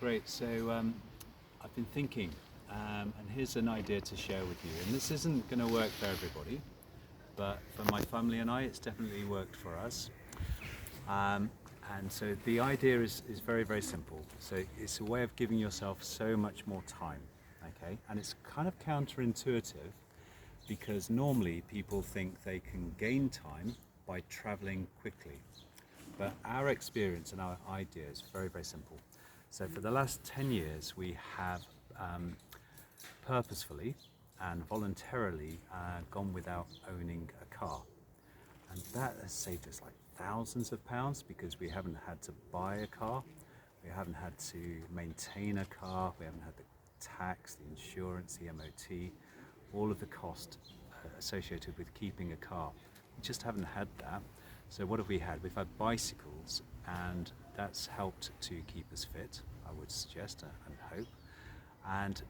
great. So I've been thinking, and here's an idea to share with you. And this isn't going to work for everybody, but for my family and I, it's definitely worked for us. And so the idea is very, very simple. So it's a way of giving yourself so much more time, okay? And it's kind of counterintuitive because normally people think they can gain time by traveling quickly. But our experience and our idea is very, very simple. So for the last 10 years, we have purposefully and voluntarily gone without owning a car. And that has saved us like thousands of pounds because we haven't had to buy a car, we haven't had to maintain a car, we haven't had the tax, the insurance, the MOT, all of the cost associated with keeping a car. We just haven't had that. So what have we had? We've had bicycles, and that's helped to keep us fit, I would suggest and hope. And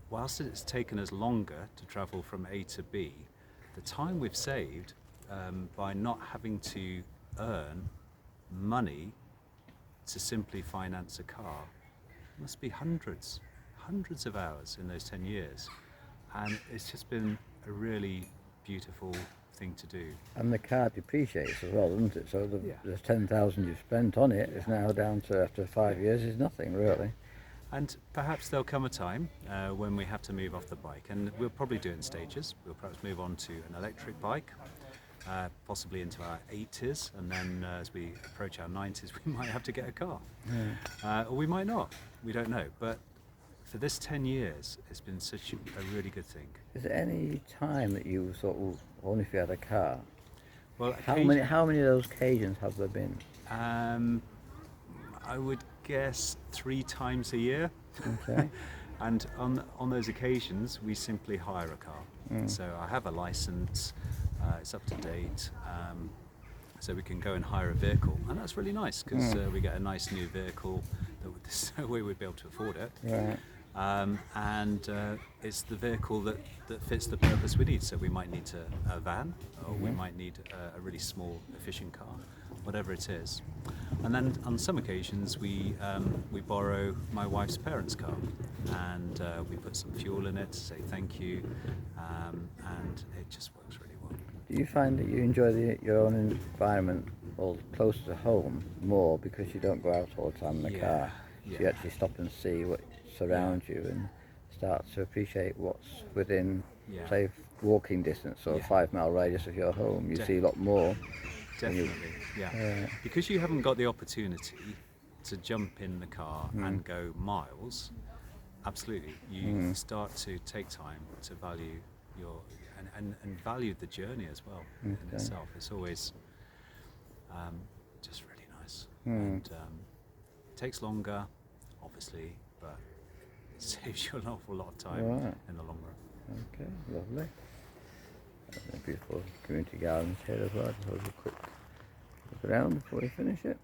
whilst it's taken us longer to travel from A to B, the time we've saved by not having to earn money to simply finance a car must be hundreds of hours in those 10 years. And it's just been a really beautiful thing to do. And the car depreciates as well, doesn't it? So the 10,000 you've spent on it is now down to, after 5 years, is nothing really. And perhaps there'll come a time when we have to move off the bike, and we'll probably do it in stages. We'll perhaps move on to an electric bike, possibly into our 80s, and then as we approach our 90s, we might have to get a car. Or we might not, we don't know. But for this 10 years, it's been such a really good thing. Is there any time that you thought, well, only if you had a car? Well, how many of those occasions have there been? I would guess 3 times a year. Okay. And on those occasions, we simply hire a car. So I have a license, it's up to date, so we can go and hire a vehicle. And that's really nice because we get a nice new vehicle that we would be able to afford it. Right. And it's the vehicle that fits the purpose we need. So we might need a van, or we might need a really small, efficient car, whatever it is. And then on some occasions we borrow my wife's parents' car, and we put some fuel in it to say thank you, and it just works really well. Do you find that you enjoy your own environment or closer to home more because you don't go out all the time in the car? So you actually stop and see what surrounds you and start to appreciate what's within, say, walking distance or a 5-mile radius of your home. You see a lot more. Definitely, because you haven't got the opportunity to jump in the car and go miles. Absolutely, you start to take time to value and value the journey as well in itself. It's always just really nice, and it takes longer, obviously, but it saves you an awful lot of time in the long run. Okay, lovely. A beautiful community gardens here as well. Just have a quick look around before we finish it.